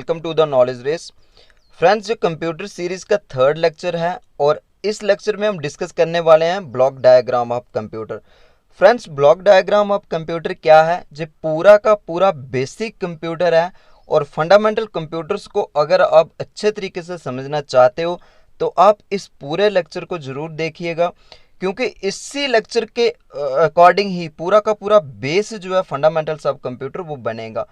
Welcome to the knowledge race. Friends, जो computer series का third lecture है और इस लेक्चर में हम डिस्कस करने वाले हैं block diagram of computer. Friends, block diagram of computer क्या है? जो पूरा का पूरा बेसिक कंप्यूटर है और फंडामेंटल कंप्यूटर्स को अगर आप अच्छे तरीके से समझना चाहते हो तो आप इस पूरे लेक्चर को ज़रूर देखिएगा, क्योंकि इसी लेक्चर के अकॉर्डिंग ही पूरा का पूरा बेस जो है फंडामेंटल्स ऑफ कंप्यूटर वो बनेगा।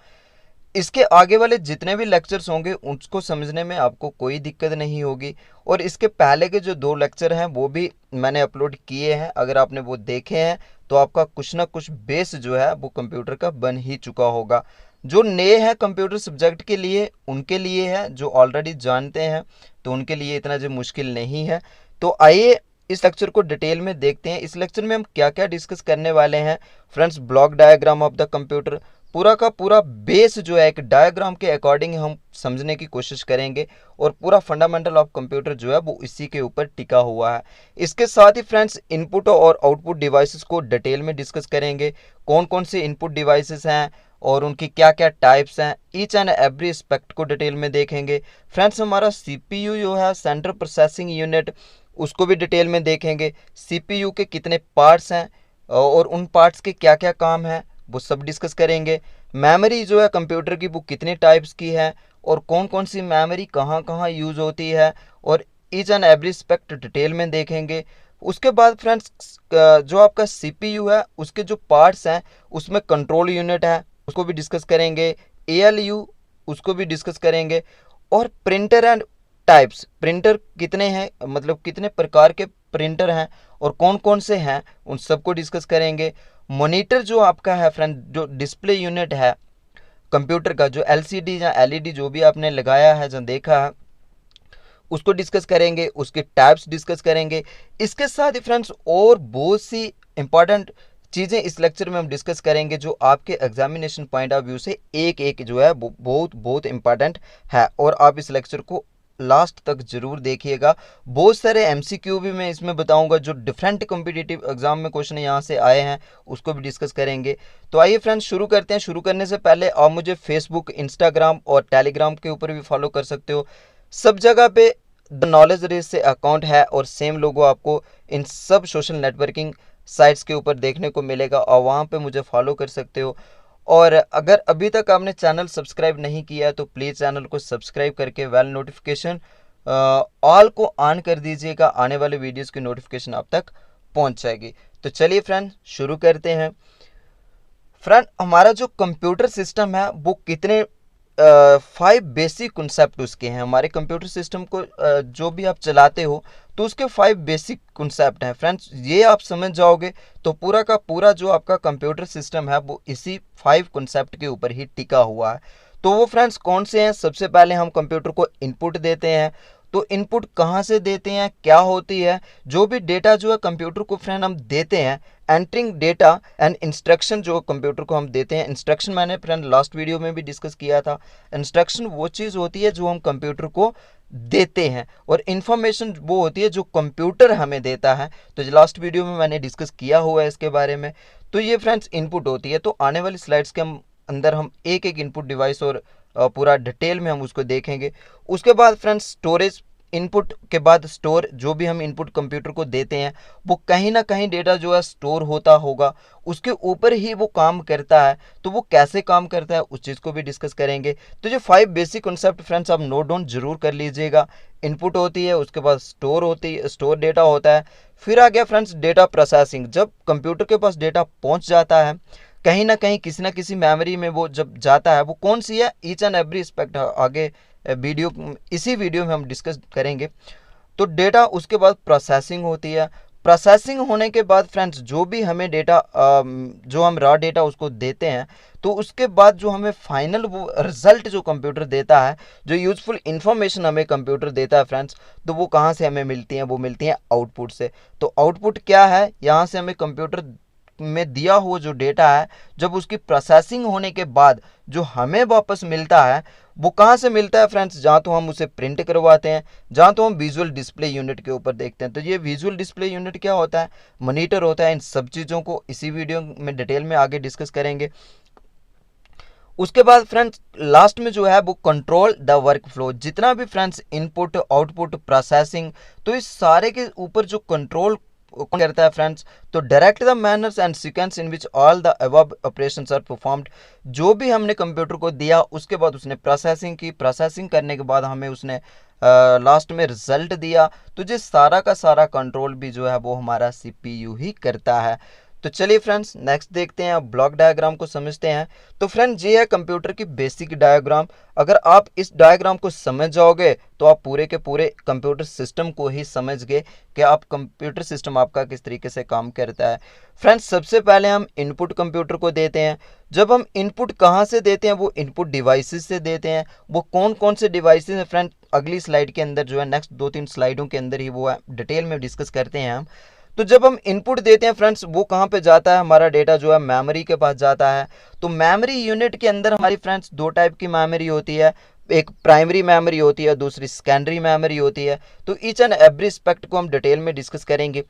इसके आगे वाले जितने भी लेक्चर्स होंगे उसको समझने में आपको कोई दिक्कत नहीं होगी। और इसके पहले के जो 2 लेक्चर हैं वो भी मैंने अपलोड किए हैं, अगर आपने वो देखे हैं तो आपका कुछ ना कुछ बेस जो है वो कंप्यूटर का बन ही चुका होगा। जो नए हैं कंप्यूटर सब्जेक्ट के लिए उनके लिए है, जो ऑलरेडी जानते हैं तो उनके लिए इतना जो मुश्किल नहीं है। तो आइए इस लेक्चर को डिटेल में देखते हैं। इस लेक्चर में हम क्या क्या डिस्कस करने वाले हैं। Friends, block diagram of the computer, पूरा का पूरा बेस जो है एक डायग्राम के अकॉर्डिंग हम समझने की कोशिश करेंगे और पूरा फंडामेंटल ऑफ कंप्यूटर जो है वो इसी के ऊपर टिका हुआ है। इसके साथ ही फ्रेंड्स इनपुट और आउटपुट डिवाइसेस को डिटेल में डिस्कस करेंगे। कौन कौन से इनपुट डिवाइसेस हैं और उनकी क्या क्या टाइप्स हैं, ईच एंड एवरी एस्पेक्ट को डिटेल में देखेंगे। फ्रेंड्स, हमारा सीपीयू जो है सेंट्रल प्रोसेसिंग यूनिट, उसको भी डिटेल में देखेंगे। सीपीयू के कितने पार्ट्स हैं और उन पार्ट्स के क्या क्या काम हैं वो सब डिस्कस करेंगे। मेमोरी जो है कंप्यूटर की वो कितने टाइप्स की है और कौन कौन सी मेमोरी कहाँ कहाँ यूज़ होती है और each and every aspect detail में देखेंगे। उसके बाद फ्रेंड्स जो आपका सीपीयू है उसके जो पार्ट्स हैं उसमें कंट्रोल यूनिट है, उसको भी डिस्कस करेंगे। एएलयू, उसको भी डिस्कस करेंगे। और प्रिंटर एंड टाइप्स, प्रिंटर कितने हैं, मतलब कितने प्रकार के प्रिंटर हैं और कौन कौन से हैं, उन सबको डिस्कस करेंगे। मॉनिटर जो आपका है फ्रेंड, जो डिस्प्ले यूनिट है कंप्यूटर का, जो एलसीडी या एलईडी जो भी आपने लगाया है जो देखा है उसको डिस्कस करेंगे, उसके टाइप्स डिस्कस करेंगे। इसके साथ ही फ्रेंड्स और बहुत सी इंपॉर्टेंट चीज़ें इस लेक्चर में हम डिस्कस करेंगे जो आपके एग्जामिनेशन पॉइंट ऑफ व्यू से एक एक जो है वो बहुत बहुत इंपॉर्टेंट है और आप इस लेक्चर को लास्ट तक जरूर देखिएगा। बहुत सारे एमसीक्यू भी मैं इसमें बताऊंगा जो डिफरेंट कॉम्पिटिटिव एग्जाम में क्वेश्चन यहाँ से आए हैं, उसको भी डिस्कस करेंगे। तो आइए फ्रेंड्स शुरू करते हैं। शुरू करने से पहले आप मुझे फेसबुक, इंस्टाग्राम और टेलीग्राम के ऊपर भी फॉलो कर सकते हो। सब जगह पे द नॉलेज रेस से अकाउंट है और सेम लोगो आपको इन सब सोशल नेटवर्किंग साइट्स के ऊपर देखने को मिलेगा और वहाँ पे मुझे फॉलो कर सकते हो। और अगर अभी तक आपने चैनल सब्सक्राइब नहीं किया है तो प्लीज़ चैनल को सब्सक्राइब करके वेल नोटिफिकेशन ऑल को ऑन कर दीजिएगा, आने वाले वीडियोस की नोटिफिकेशन आप तक पहुंच जाएगी। तो चलिए फ्रेंड शुरू करते हैं। फ्रेंड, हमारा जो कंप्यूटर सिस्टम है वो कितने 5 बेसिक कॉन्सेप्ट उसके हैं। हमारे कंप्यूटर सिस्टम को जो भी आप चलाते हो तो उसके 5 बेसिक कॉन्सेप्ट हैं। फ्रेंड्स, ये आप समझ जाओगे तो पूरा का पूरा जो आपका कंप्यूटर सिस्टम है वो इसी 5 कॉन्सेप्ट के ऊपर ही टिका हुआ है। तो वो फ्रेंड्स कौन से हैं? सबसे पहले हम कंप्यूटर को इनपुट देते हैं। तो इनपुट कहाँ से देते हैं, क्या होती है? जो भी डेटा जो है कंप्यूटर को फ्रेंड हम देते हैं, एंटरिंग डेटा एंड इंस्ट्रक्शन जो कंप्यूटर को हम देते हैं। इंस्ट्रक्शन मैंने फ्रेंड लास्ट वीडियो में भी डिस्कस किया था। इंस्ट्रक्शन वो चीज़ होती है जो हम कंप्यूटर को देते हैं और इन्फॉर्मेशन वो होती है जो कंप्यूटर हमें देता है। तो लास्ट वीडियो में मैंने डिस्कस किया हुआ है इसके बारे में। तो ये फ्रेंड्स इनपुट होती है। तो आने वाली स्लाइड्स के अंदर हम एक एक इनपुट डिवाइस और पूरा डिटेल में हम उसको देखेंगे। उसके बाद फ्रेंड्स स्टोरेज, इनपुट के बाद स्टोर, जो भी हम इनपुट कंप्यूटर को देते हैं वो कहीं ना कहीं डेटा जो है स्टोर होता होगा, उसके ऊपर ही वो काम करता है। तो वो कैसे काम करता है उस चीज़ को भी डिस्कस करेंगे। तो जो 5 बेसिक कॉन्सेप्ट फ्रेंड्स आप नोट डाउन जरूर कर लीजिएगा। इनपुट होती है, उसके बाद स्टोर होती है, स्टोर डेटा होता है। फिर आ गया फ्रेंड्स डेटा प्रोसेसिंग। जब कंप्यूटर के पास डेटा पहुंच जाता है कहीं ना कहीं किसी ना किसी मेमोरी में वो जब जाता है, वो कौन सी है, ईच एंड एवरी एस्पेक्ट आगे वीडियो इसी वीडियो में हम डिस्कस करेंगे। तो डेटा उसके बाद प्रोसेसिंग होती है। प्रोसेसिंग होने के बाद फ्रेंड्स जो भी हमें डेटा जो हम रॉ डेटा उसको देते हैं तो उसके बाद जो हमें फाइनल वो रिजल्ट जो कंप्यूटर देता है, जो यूजफुल इंफॉर्मेशन हमें कंप्यूटर देता है फ्रेंड्स, तो वो कहाँ से हमें मिलती हैं? वो मिलती हैं आउटपुट से। तो आउटपुट क्या है? यहाँ से हमें कंप्यूटर में दिया हुआ जो डेटा है जब उसकी प्रोसेसिंग होने के बाद जो हमें वापस मिलता है वो कहाँ से मिलता है फ्रेंड्स? जहाँ तो हम उसे प्रिंट करवाते हैं, जहाँ तो हम विजुअल डिस्प्ले यूनिट के ऊपर देखते हैं। तो ये विजुअल डिस्प्ले यूनिट क्या होता है? मॉनिटर होता है। इन सब चीज़ों को इसी वीडियो में डिटेल में आगे डिस्कस करेंगे। उसके बाद फ्रेंड्स लास्ट में जो है वो कंट्रोल द वर्क फ्लो, जितना भी फ्रेंड्स इनपुट आउटपुट प्रोसेसिंग, तो इस सारे के ऊपर जो कंट्रोल कौन करता है फ्रेंड्स, तो direct the manners and sequence in which all the above operations are performed. जो भी हमने कंप्यूटर को दिया उसके बाद उसने प्रोसेसिंग की, प्रोसेसिंग करने के बाद हमें उसने लास्ट में रिजल्ट दिया, तो ये सारा का सारा कंट्रोल भी जो है वो हमारा सीपीयू ही करता है। तो चलिए फ्रेंड्स नेक्स्ट देखते हैं, अब ब्लॉक डायग्राम को समझते हैं। तो फ्रेंड्स ये है कंप्यूटर की बेसिक डायग्राम। अगर आप इस डायग्राम को समझ जाओगे तो आप पूरे के पूरे कंप्यूटर सिस्टम को ही समझ गए कि आप कंप्यूटर सिस्टम आपका किस तरीके से काम करता है। फ्रेंड्स सबसे पहले हम इनपुट कंप्यूटर को देते हैं। जब हम इनपुट कहाँ से देते हैं, वो इनपुट डिवाइसेस से देते हैं। वो कौन कौन से डिवाइसेस हैं फ्रेंड्स, अगली स्लाइड के अंदर जो है नेक्स्ट 2-3 स्लाइडों के अंदर ही वो है डिटेल में डिस्कस करते हैं हम। तो जब हम इनपुट देते हैं फ्रेंड्स, वो कहाँ पे जाता है, हमारा डेटा जो है मेमोरी के पास जाता है। तो मेमोरी यूनिट के अंदर हमारी फ्रेंड्स दो टाइप की मेमोरी होती है, एक प्राइमरी मेमोरी होती है, दूसरी सेकेंडरी मेमोरी होती है। तो ईच एंड एवरी एस्पेक्ट को हम डिटेल में डिस्कस करेंगे।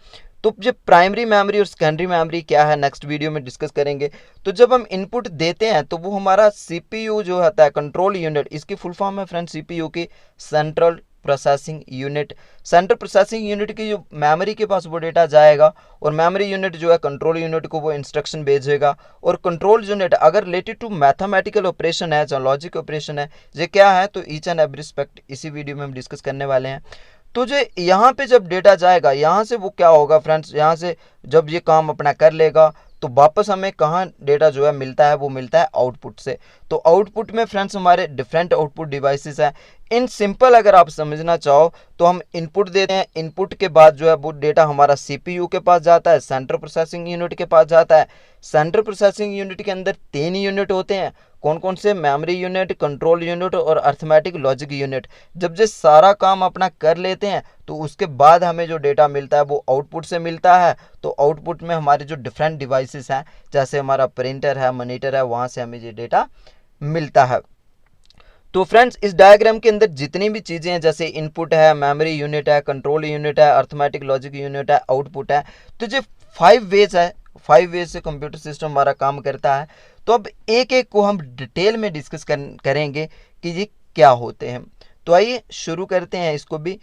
तो जो प्राइमरी मेमोरी और सेकेंडरी मेमोरी क्या है नेक्स्ट वीडियो में डिस्कस करेंगे। तो जब हम इनपुट देते हैं तो वो हमारा सीपीयू जो होता है कंट्रोल यूनिट, इसकी फुल फॉर्म है फ्रेंड्स सीपीयू की central processing unit. Central processing unit की जो मेमोरी के पास वो डेटा जाएगा और मेमोरी यूनिट जो है कंट्रोल यूनिट को वो इंस्ट्रक्शन भेजेगा। और कंट्रोल यूनिट अगर रिलेटेड टू मैथमेटिकल ऑपरेशन है, जो लॉजिक ऑपरेशन है, ये क्या है, तो ईच एंड एवरी एस्पेक्ट इसी वीडियो में हम डिस्कस करने वाले हैं। तो जो यहाँ पे जब डेटा जाएगा, यहाँ से वो क्या होगा फ्रेंड्स, यहाँ से जब ये काम अपना कर लेगा तो वापस हमें कहाँ डेटा जो है मिलता है, वो मिलता है आउटपुट से। तो आउटपुट में फ्रेंड्स हमारे डिफरेंट आउटपुट डिवाइसेस हैं। इन सिंपल अगर आप समझना चाहो तो हम इनपुट देते हैं, इनपुट के बाद जो है वो डेटा हमारा सीपीयू के पास जाता है, सेंट्रल प्रोसेसिंग यूनिट के पास जाता है। सेंट्रल प्रोसेसिंग यूनिट के अंदर 3 यूनिट होते हैं, कौन कौन से, मेमोरी यूनिट, कंट्रोल यूनिट और अर्थमेटिक लॉजिक यूनिट। जब ये सारा काम अपना कर लेते हैं तो उसके बाद हमें जो डेटा मिलता है वो आउटपुट से मिलता है। तो आउटपुट में हमारे जो डिफरेंट डिवाइसेस हैं, जैसे हमारा प्रिंटर है, मॉनिटर है, वहाँ से हमें ये डेटा मिलता है। तो फ्रेंड्स इस डायग्राम के अंदर जितनी भी चीज़ें हैं, जैसे इनपुट है, मेमोरी यूनिट है, कंट्रोल यूनिट है, अर्थमेटिक लॉजिक यूनिट है, आउटपुट है, तो ये 5 वेज है, 5 वेज से कंप्यूटर सिस्टम हमारा काम करता है। तो अब एक एक को हम डिटेल में डिस्कस करेंगे कि ये क्या होते हैं। तो आइए शुरू करते हैं इसको भी।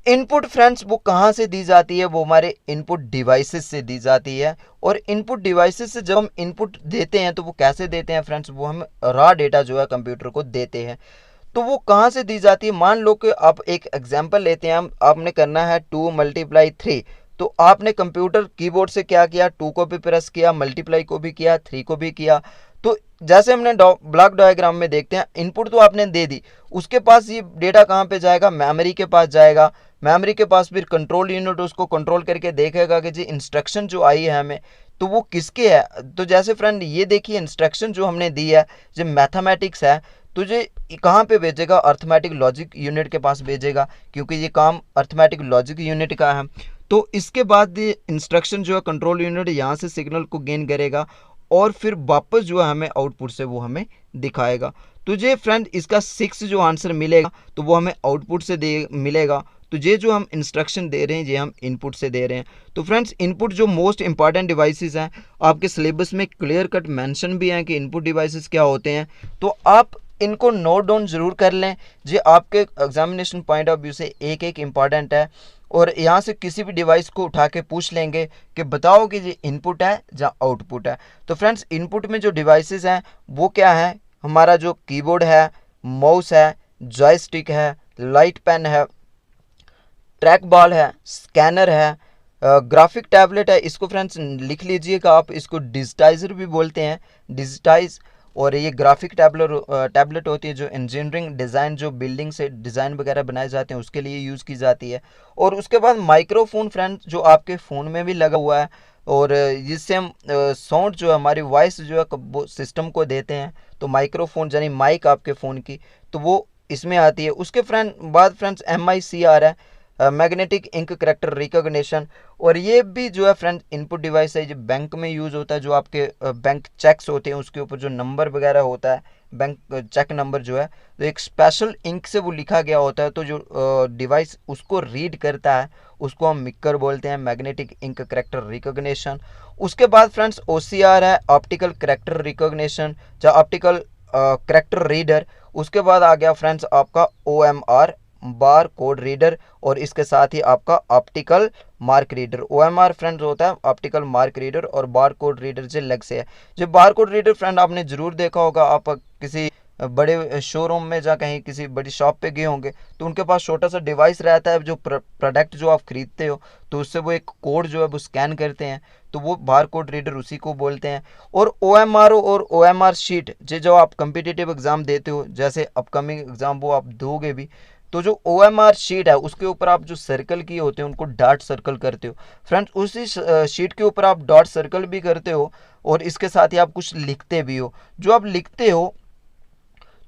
इनपुट फ्रेंड्स वो कहाँ से दी जाती है, वो हमारे इनपुट डिवाइसेस से दी जाती है। और इनपुट डिवाइसेस से जब हम इनपुट देते हैं तो वो कैसे देते हैं फ्रेंड्स, वो हम रॉ डेटा जो है कंप्यूटर को देते हैं। तो वो कहाँ से दी जाती है, मान लो कि आप एक एग्जांपल लेते हैं, हम आपने करना है 2 × 3। तो आपने कंप्यूटर कीबोर्ड से क्या किया, 2 को भी प्रेस किया, मल्टीप्लाई को भी किया, 3 को भी किया। तो जैसे हमने ब्लॉक डायग्राम में देखते हैं, इनपुट तो आपने दे दी, उसके पास ये डेटा कहाँ पे जाएगा, मेमोरी के पास जाएगा। मेमोरी के पास फिर कंट्रोल यूनिट उसको कंट्रोल करके देखेगा कि जी इंस्ट्रक्शन जो आई है हमें, तो वो किसके है। तो जैसे फ्रेंड ये देखिए इंस्ट्रक्शन जो हमने दी है, जो मैथमेटिक्स है, तो ये कहाँ पे भेजेगा, अर्थमेटिक लॉजिक यूनिट के पास भेजेगा, क्योंकि ये काम अर्थमेटिक लॉजिक यूनिट का है। तो इसके बाद ये इंस्ट्रक्शन जो है कंट्रोल यूनिट यहाँ से सिग्नल को गेन करेगा और फिर वापस जो है हमें आउटपुट से वो हमें दिखाएगा। तो ये फ्रेंड इसका 6 जो आंसर मिलेगा तो वो हमें आउटपुट से दे मिलेगा। तो ये जो हम इंस्ट्रक्शन दे रहे हैं ये हम इनपुट से दे रहे हैं। तो फ्रेंड्स इनपुट जो मोस्ट इंपॉर्टेंट डिवाइसेस हैं, आपके सिलेबस में क्लियर कट मेंशन भी है कि इनपुट डिवाइसेस क्या होते हैं। तो आप इनको नोट डाउन जरूर कर लें, ये आपके एग्जामिनेशन पॉइंट ऑफ व्यू से एक एक इम्पॉर्टेंट है। और यहाँ से किसी भी डिवाइस को उठा के पूछ लेंगे कि बताओ कि ये इनपुट है या आउटपुट है। तो फ्रेंड्स इनपुट में जो डिवाइसेस हैं वो क्या है, हमारा जो कीबोर्ड है, माउस है, जॉयस्टिक है, लाइट पेन है, ट्रैक बॉल है, स्कैनर है, ग्राफिक टैबलेट है। इसको फ्रेंड्स लिख लीजिएगा, आप इसको डिजिटाइजर भी बोलते हैं, डिजिटाइज। और ये ग्राफिक टैबलेट होती है जो इंजीनियरिंग डिज़ाइन, जो बिल्डिंग से डिज़ाइन वगैरह बनाए जाते हैं उसके लिए यूज़ की जाती है। और उसके बाद माइक्रोफोन फ्रेंड्स जो आपके फ़ोन में भी लगा हुआ है और जिससे हम साउंड जो है, हमारी वॉइस जो है वो सिस्टम को देते हैं। तो माइक्रोफोन यानी माइक आपके फ़ोन की, तो वो इसमें आती है। उसके बाद फ्रेंड्स MIC आ रहा है, मैग्नेटिक इंक करेक्टर रिकॉग्निशन। और ये भी जो है फ्रेंड्स इनपुट डिवाइस है, जो बैंक में यूज़ होता है, जो आपके बैंक चेक्स होते हैं उसके ऊपर जो नंबर वगैरह होता है, बैंक चेक नंबर जो है, तो एक स्पेशल इंक से वो लिखा गया होता है, तो जो डिवाइस उसको रीड करता है उसको हम मिक्कर बोलते हैं, मैग्नेटिक इंक करेक्टर रिकॉग्निशन। उसके बाद फ्रेंड्स OCR है, ऑप्टिकल करेक्टर रिकॉग्निशन या ऑप्टिकल करेक्टर रीडर। उसके बाद आ गया फ्रेंड्स आपका OMR, बार कोड रीडर, और इसके साथ ही आपका optical mark reader. OMR friends होता है ऑप्टिकल मार्क रीडर, और बार कोड रीडर से अलग से है। जो बार कोड रीडर फ्रेंड आपने ज़रूर देखा होगा, आप किसी बड़े शोरूम में जा कहीं किसी बड़ी शॉप पे गए होंगे तो उनके पास छोटा सा डिवाइस रहता है, जो प्रोडक्ट जो आप खरीदते हो तो उससे वो एक कोड जो है वो स्कैन करते हैं, तो वो बार कोड रीडर उसी को बोलते हैं। और OMR और OMR शीट जो आप कम्पिटिटिव एग्ज़ाम देते हो, जैसे अपकमिंग एग्ज़ाम वो आप दोगे भी, तो जो OMR शीट है उसके ऊपर आप जो सर्कल किए होते हैं उनको डॉट सर्कल करते हो फ्रेंड्स। उसी शीट के ऊपर आप डॉट सर्कल भी करते हो और इसके साथ ही आप कुछ लिखते भी हो। जो आप लिखते हो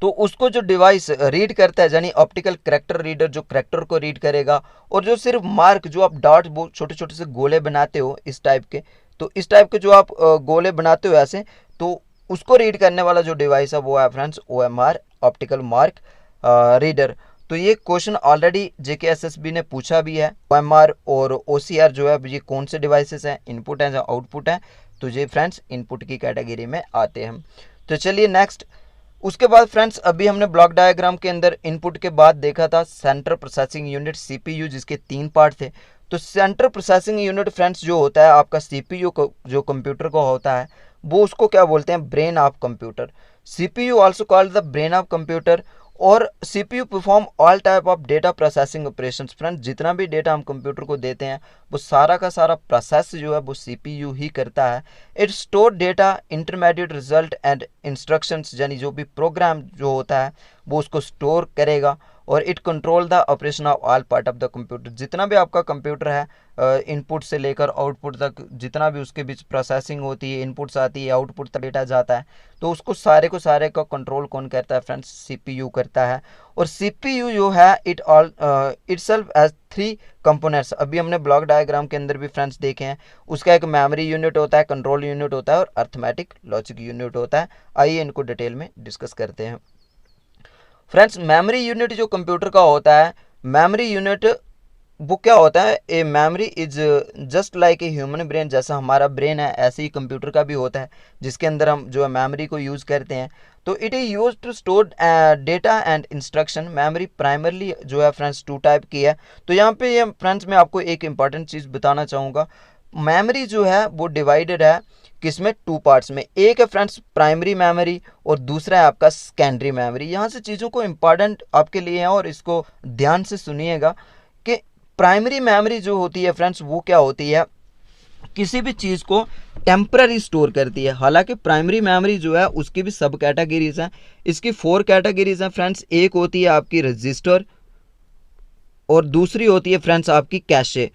तो उसको जो डिवाइस रीड करता है, यानी ऑप्टिकल करेक्टर रीडर जो करेक्टर को रीड करेगा, और जो सिर्फ मार्क जो आप डॉट वो छोटे छोटे से गोले बनाते हो इस टाइप के, तो इस टाइप के जो आप गोले बनाते हो ऐसे, तो उसको रीड करने वाला जो डिवाइस है वो है friends OMR, optical mark reader. तो ये क्वेश्चन ऑलरेडी JKSSB ने पूछा भी है। OMR और OCR जो है ये कौन से डिवाइसेस हैं, इनपुट हैं या आउटपुट हैं, तो ये फ्रेंड्स इनपुट की कैटेगरी में आते हैं। तो चलिए नेक्स्ट, उसके बाद फ्रेंड्स अभी हमने ब्लॉक डायग्राम के अंदर इनपुट के बाद देखा था सेंट्रल प्रोसेसिंग यूनिट CPU, जिसके 3 पार्ट थे। तो सेंट्रल प्रोसेसिंग यूनिट फ्रेंड्स जो होता है आपका CPU को, जो कंप्यूटर को होता है, वो उसको क्या बोलते हैं, brain of computer. CPU also called the brain of computer. और CPU perform all type of data processing operations. Friends जितना भी डेटा हम कंप्यूटर को देते हैं वो सारा का सारा प्रोसेस जो है वो CPU ही करता है। It store data, intermediate result and instructions, यानी जो भी प्रोग्राम जो होता है वो उसको स्टोर करेगा। और it control the operation of all part of the computer. जितना भी आपका कंप्यूटर है, इनपुट से लेकर आउटपुट तक, जितना भी उसके बीच प्रोसेसिंग होती है, इनपुट्स आती है, आउटपुट तक डेटा जाता है, तो उसको सारे को सारे का कंट्रोल कौन करता है फ्रेंड्स, CPU करता है। और CPU जो है इटसेल्फ एज 3 कंपोनेंट्स, अभी हमने ब्लॉक डायग्राम के अंदर भी फ्रेंड्स देखे हैं। उसका एक मेमोरी यूनिट होता है, कंट्रोल यूनिट होता है और अर्थमेटिक लॉजिक यूनिट होता है। आइए इनको डिटेल में डिस्कस करते हैं। फ्रेंड्स मेमोरी यूनिट जो कंप्यूटर का होता है, मेमोरी यूनिट वो क्या होता है, a memory is just like a human brain. जैसा हमारा ब्रेन है ऐसे ही कंप्यूटर का भी होता है, जिसके अंदर हम जो है मेमोरी को यूज़ करते हैं। तो it is use to store data and instruction. Memory primarily जो है फ्रेंड्स 2 टाइप की है। तो यहाँ पे ये फ्रेंड्स मैं आपको एक इंपॉर्टेंट चीज़ बताना चाहूँगा। मेमोरी जो है वो डिवाइडेड है किसमें, 2 पार्ट्स में। एक है फ्रेंड्स प्राइमरी मेमोरी और दूसरा है आपका सेकेंडरी मेमोरी। यहाँ से चीज़ों को इम्पॉर्टेंट आपके लिए है और इसको ध्यान से सुनिएगा कि प्राइमरी मेमोरी जो होती है फ्रेंड्स वो क्या होती है, किसी भी चीज़ को टेम्पररी स्टोर करती है। हालांकि प्राइमरी मेमोरी जो है उसकी भी सब कैटेगरीज हैं। इसकी 4 कैटेगरीज हैं फ्रेंड्स। एक होती है आपकी रजिस्टर और दूसरी होती है फ्रेंड्स आपकी कैशे।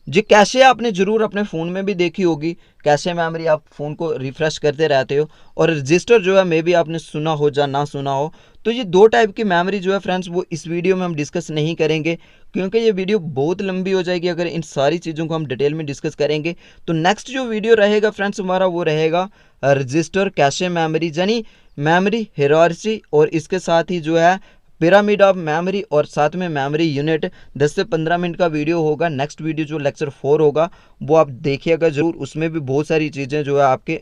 जी कैशे आपने ज़रूर अपने फ़ोन में भी देखी होगी, कैशे मेमोरी आप फ़ोन को रिफ़्रेश करते रहते हो। और रजिस्टर जो है मे भी आपने सुना हो या ना सुना हो। तो ये 2 टाइप की मेमोरी जो है फ्रेंड्स वो इस वीडियो में हम डिस्कस नहीं करेंगे, क्योंकि ये वीडियो बहुत लंबी हो जाएगी अगर इन सारी चीज़ों को हम डिटेल में डिस्कस करेंगे। तो नेक्स्ट जो वीडियो रहेगा फ्रेंड्स हमारा वो रहेगा रजिस्टर कैशे मेमोरी, यानी मेमोरी हायरार्की, और इसके साथ ही जो है पिरामिड ऑफ मेमोरी और साथ में मेमोरी यूनिट। 10 से 15 मिनट का वीडियो होगा। नेक्स्ट वीडियो जो लेक्चर 4 होगा वो आप देखिएगा ज़रूर। उसमें भी बहुत सारी चीज़ें जो है आपके